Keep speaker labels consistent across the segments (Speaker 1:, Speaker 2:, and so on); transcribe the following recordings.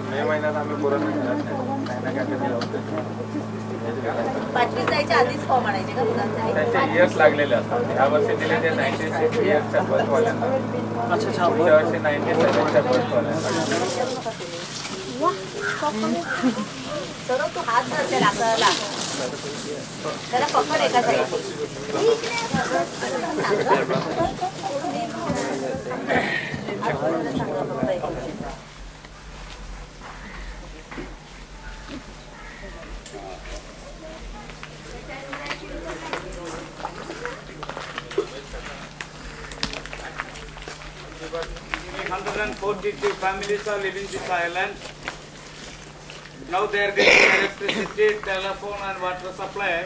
Speaker 1: मे महिन्यात आम्ही बोरं
Speaker 2: पाचवी जायच्या आधीच फॉर्म आणायचे का मुलांसाठी?
Speaker 1: त्यांचे इयर्स लागलेले असतात. या वर्षी दिले ते 96 इयर्सच्या बर्थवाल्यांना. पुढच्या वर्षी 97च्या बर्थवाल्यांना.
Speaker 2: तर तू हात धरते लाकडाला त्याला पकड एका साईडने.
Speaker 3: Hundred 142 families are living in this island. Now they are getting electricity, telephone and water supply.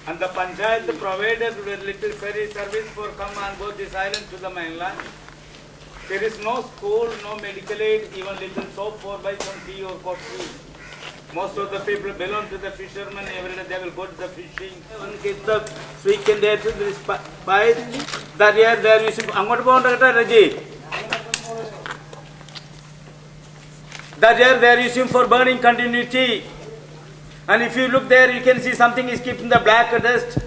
Speaker 3: And the Panchayat provided with little ferry service for come on board this island to the mainland. There is no school, no medical aid, even little soap for buy some tea or coffee. Most of the people belong to the fishermen. Every day they will go to the fishing. One gets the weekend day to this pipe. That year they are using. Angot bound Raji. That year they are using for burning continuity. And if you look there, you can see something is keeping the black dust.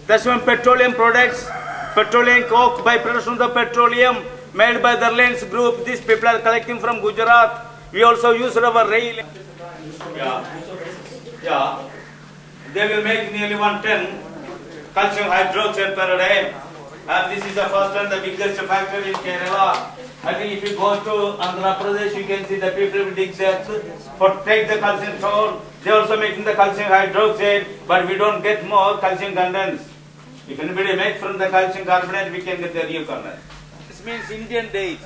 Speaker 3: That's when petroleum products, petroleum coke by production of the petroleum made by the Reliance Group. These people are collecting from Gujarat. We also use our rail. Yeah. They will make nearly 110 calcium hydroxide per day. And this is the first and the biggest factory in Kerala. I think if you go to Andhra Pradesh, you can see the people will dig that for take the calcium stone. They are also making the calcium hydroxide, but we don't get more calcium condensed. If anybody makes from the calcium carbonate, we can get the real carbonate. This means Indian dates.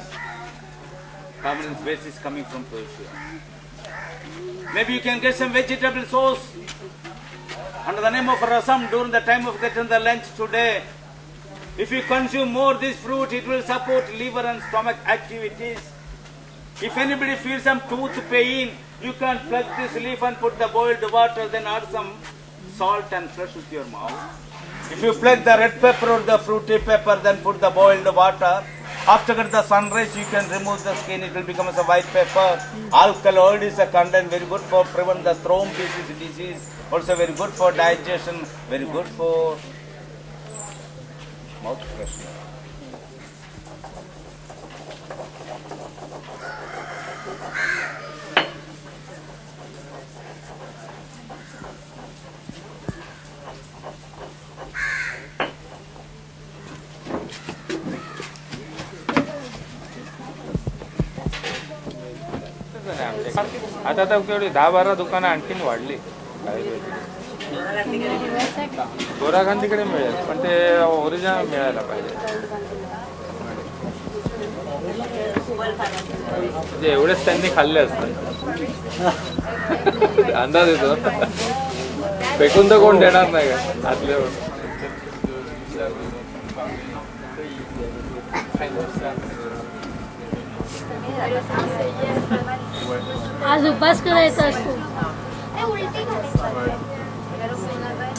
Speaker 3: Carbonate base is coming from Persia. Maybe you can get some vegetable sauce under the name of rasam during the time of getting the lunch today. If you consume more this fruit, it will support liver and stomach activities. If anybody feels some tooth pain, you can pluck this leaf and put the boiled water, then add some salt and flush with your mouth. If you pluck the red pepper or the fruity pepper, then put the boiled water. After the sunrise, you can remove the skin, it will become as a white pepper. Alkaloid is a content very good for prevent the thrombosis disease. Also very good for digestion, very good for mouth freshener.
Speaker 1: आता तर केवढी 10-12 दुकानं आणखीन वाढली. गोराखांतीकडे मिळेल, पण ते original मिळायला पाहिजे. म्हणजे एवढेच त्यांनी खाल्ले असतात. अंदाज येतो. फेकून तर कोण देणार नाही का आतले.
Speaker 4: आज उपास करायचा असतो.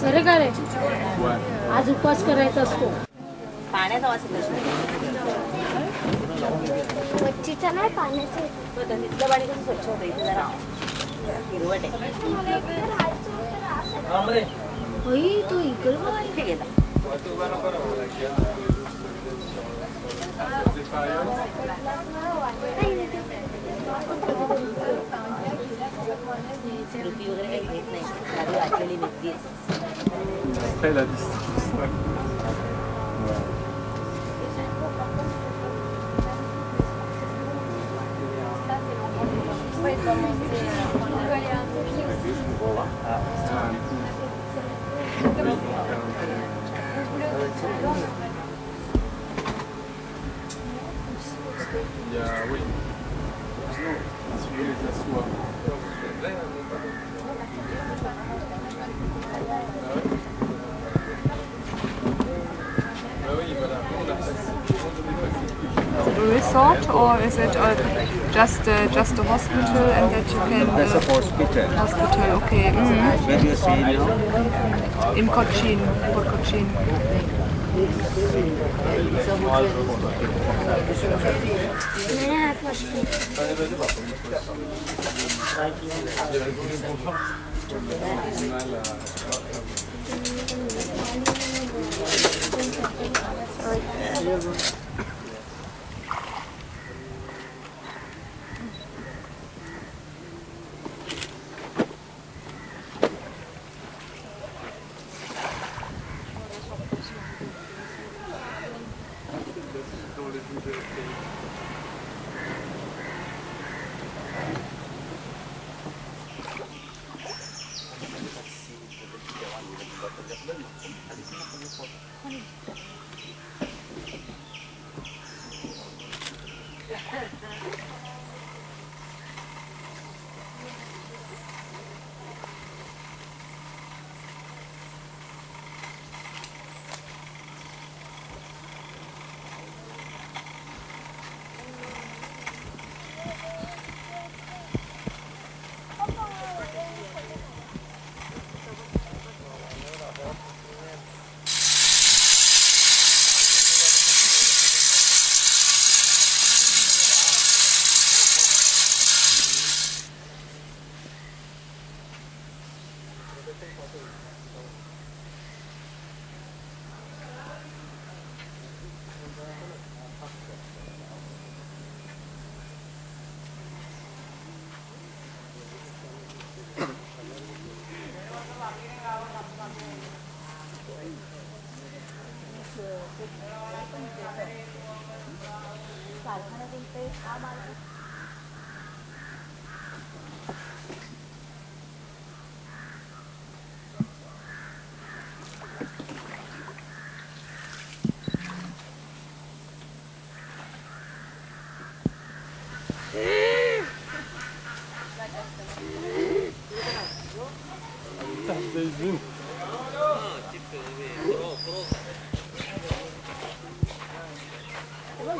Speaker 4: खरं का रे? आज उपास करायचा असतो.
Speaker 2: पाण्याचा वास
Speaker 4: मच्छीचा नाही पाण्याचा.
Speaker 2: तिथलं पाणी कसं स्वच्छ होतं इथे जरा हिरवट आहे.
Speaker 4: तो इकडे
Speaker 2: गेला. रुपी वगैरे काही घेत नाही गाडी वाचलेली नक्कीच
Speaker 1: Après la distance. Il y a, oui. Si vous voulez s'asseoir.
Speaker 5: Is it a resort or is it just a hospital and that you can...
Speaker 6: That's a hospital.
Speaker 5: Hospital, okay.
Speaker 6: Where you stay now?
Speaker 5: In Cochin, Port Cochin.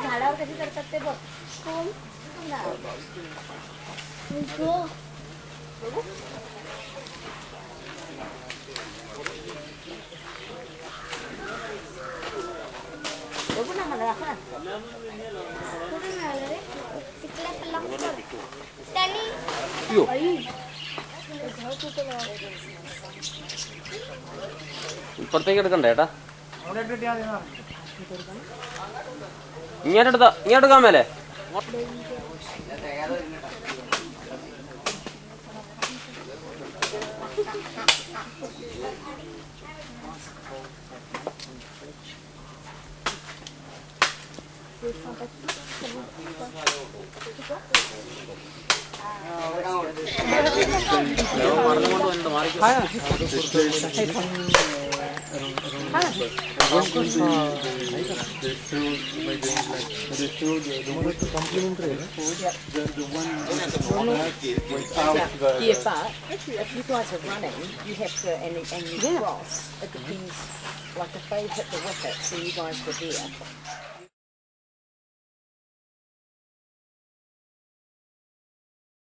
Speaker 2: झाडावर कशी करतात ते बघ कोण बघू ना मला दाखव ना
Speaker 7: ഇപ്പുറത്തേക്ക് എടുക്കണ്ടേ ഏട്ടാ ഇങ്ങോട്ടെടുക്കാൻ മേലെ മറന്നുകൊണ്ട് വന്നിട്ട്
Speaker 2: If you guys are running, you have to and you cross. It depends. Like if they hit the wicket, so you guys were there.